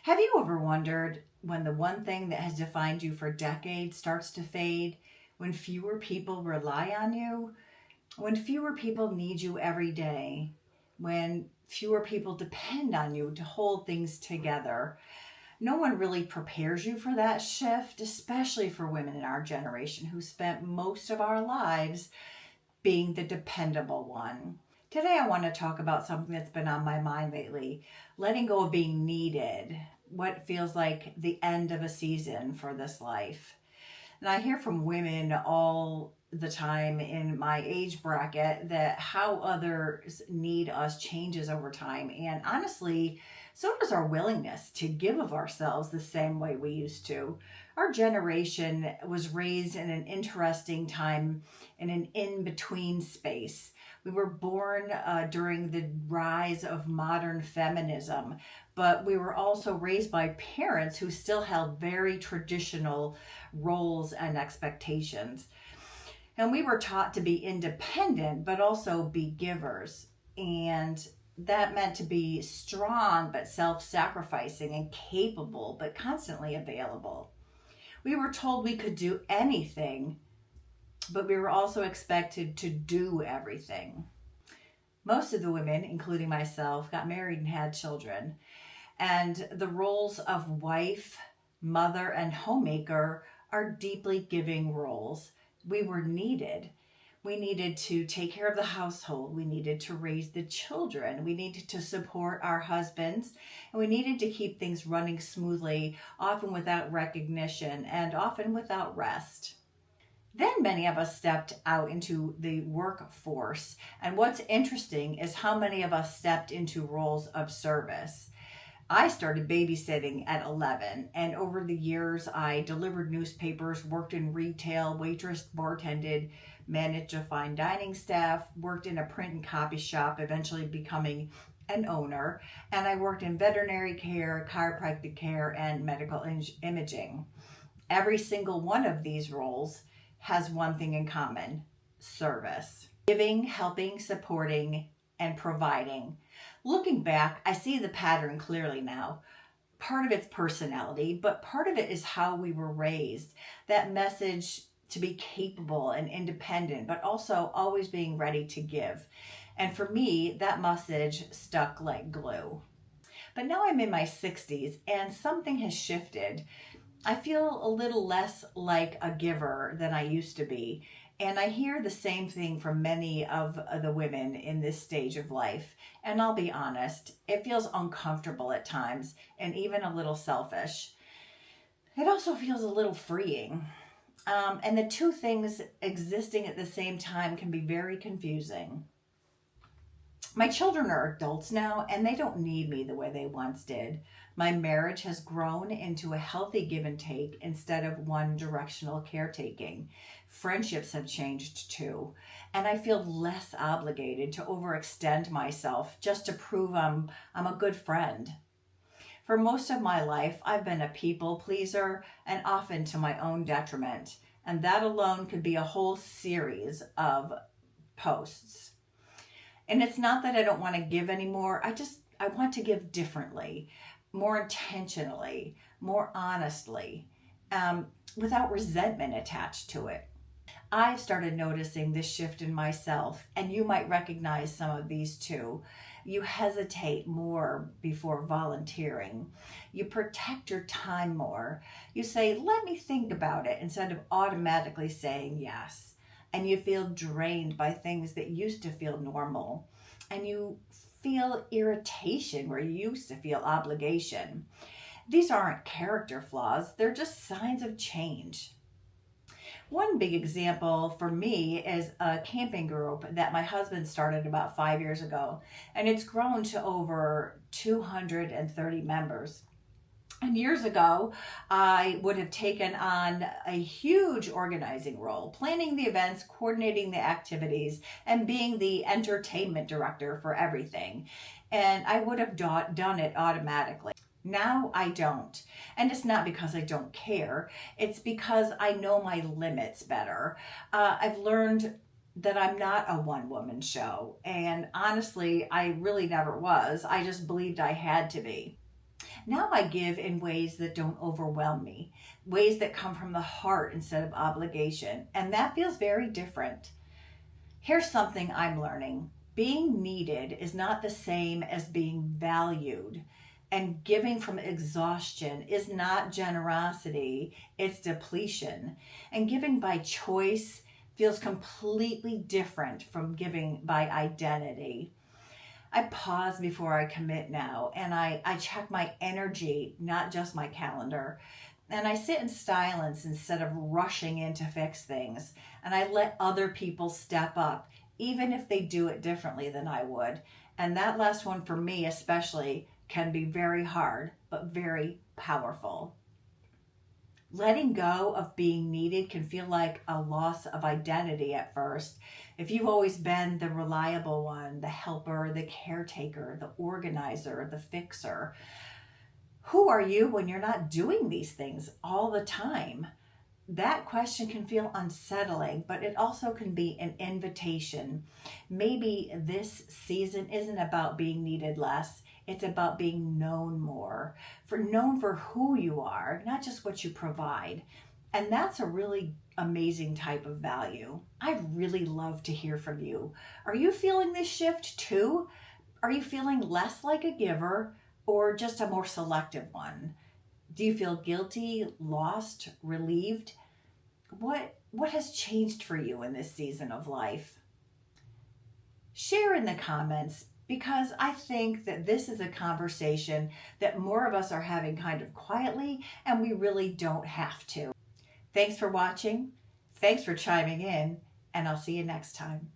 Have you ever wondered when the one thing that has defined you for decades starts to fade? When fewer people rely on you? When fewer people need you every day? When fewer people depend on you to hold things together? No one really prepares you for that shift, especially for women in our generation who spent most of our lives being the dependable one. Today, I want to talk about something that's been on my mind lately: letting go of being needed, what feels like the end of a season for this life. And I hear from women all the time in my age bracket that how others need us changes over time. And honestly, so does our willingness to give of ourselves the same way we used to. Our generation was raised in an interesting time, in an in between space. We were born during the rise of modern feminism, but we were also raised by parents who still held very traditional roles and expectations. And we were taught to be independent, but also be givers. And that meant to be strong, but self sacrificing, and capable, but constantly available. We were told we could do anything, but we were also expected to do everything. Most of the women, including myself, got married and had children. And the roles of wife, mother, and homemaker are deeply giving roles. We were needed. We needed to take care of the household. We needed to raise the children. We needed to support our husbands. And we needed to keep things running smoothly, often without recognition and often without rest. Then many of us stepped out into the workforce. And what's interesting is how many of us stepped into roles of service. I started babysitting at 11, and over the years, I delivered newspapers, worked in retail, waitress, bartended, managed a fine dining staff, worked in a print and copy shop, eventually becoming an owner, and I worked in veterinary care, chiropractic care, and medical imaging. Every single one of these roles has one thing in common: service. Giving, helping, supporting, and providing. Looking back, I see the pattern clearly now. Part of it's personality, but part of it is how we were raised. That message to be capable and independent, but also always being ready to give. And for me, that message stuck like glue. But now I'm in my 60s and something has shifted. I feel a little less like a giver than I used to be. And I hear the same thing from many of the women in this stage of life. And I'll be honest, it feels uncomfortable at times and even a little selfish. It also feels a little freeing. And the two things existing at the same time can be very confusing. My children are adults now and they don't need me the way they once did. My marriage has grown into a healthy give and take instead of one directional caretaking. Friendships have changed too, and I feel less obligated to overextend myself just to prove I'm a good friend. For most of my life, I've been a people pleaser and often to my own detriment, and that alone could be a whole series of posts. And it's not that I don't want to give anymore. I want to give differently, more intentionally, more honestly, without resentment attached to it. I've started noticing this shift in myself, and you might recognize some of these too. You hesitate more before volunteering. You protect your time more. You say, let me think about it, instead of automatically saying yes. And you feel drained by things that used to feel normal. And you feel irritation where you used to feel obligation. These aren't character flaws, they're just signs of change. One big example for me is a camping group that my husband started about 5 years ago, and it's grown to over 230 members. And years ago, I would have taken on a huge organizing role, planning the events, coordinating the activities, and being the entertainment director for everything. And I would have done it automatically. Now I don't. And it's not because I don't care, it's because I know my limits better. I've learned that I'm not a one woman show. And honestly, I really never was. I just believed I had to be. Now I give in ways that don't overwhelm me, ways that come from the heart instead of obligation. And that feels very different. Here's something I'm learning: being needed is not the same as being valued. And giving from exhaustion is not generosity, it's depletion. And giving by choice feels completely different from giving by identity. I pause before I commit now, and I check my energy, not just my calendar. And I sit in silence instead of rushing in to fix things. And I let other people step up, even if they do it differently than I would. And that last one for me, especially, can be very hard, but very powerful. Letting go of being needed can feel like a loss of identity at first. If you've always been the reliable one, the helper, the caretaker, the organizer, the fixer, who are you when you're not doing these things all the time? That question can feel unsettling, but it also can be an invitation. Maybe this season isn't about being needed less. It's about being known more, known for who you are, not just what you provide. And that's a really amazing type of value. I'd really love to hear from you. Are you feeling this shift too? Are you feeling less like a giver or just a more selective one? Do you feel guilty, lost, relieved? What has changed for you in this season of life? Share in the comments, because I think that this is a conversation that more of us are having kind of quietly, and we really don't have to. Thanks for watching. Thanks for chiming in, and I'll see you next time.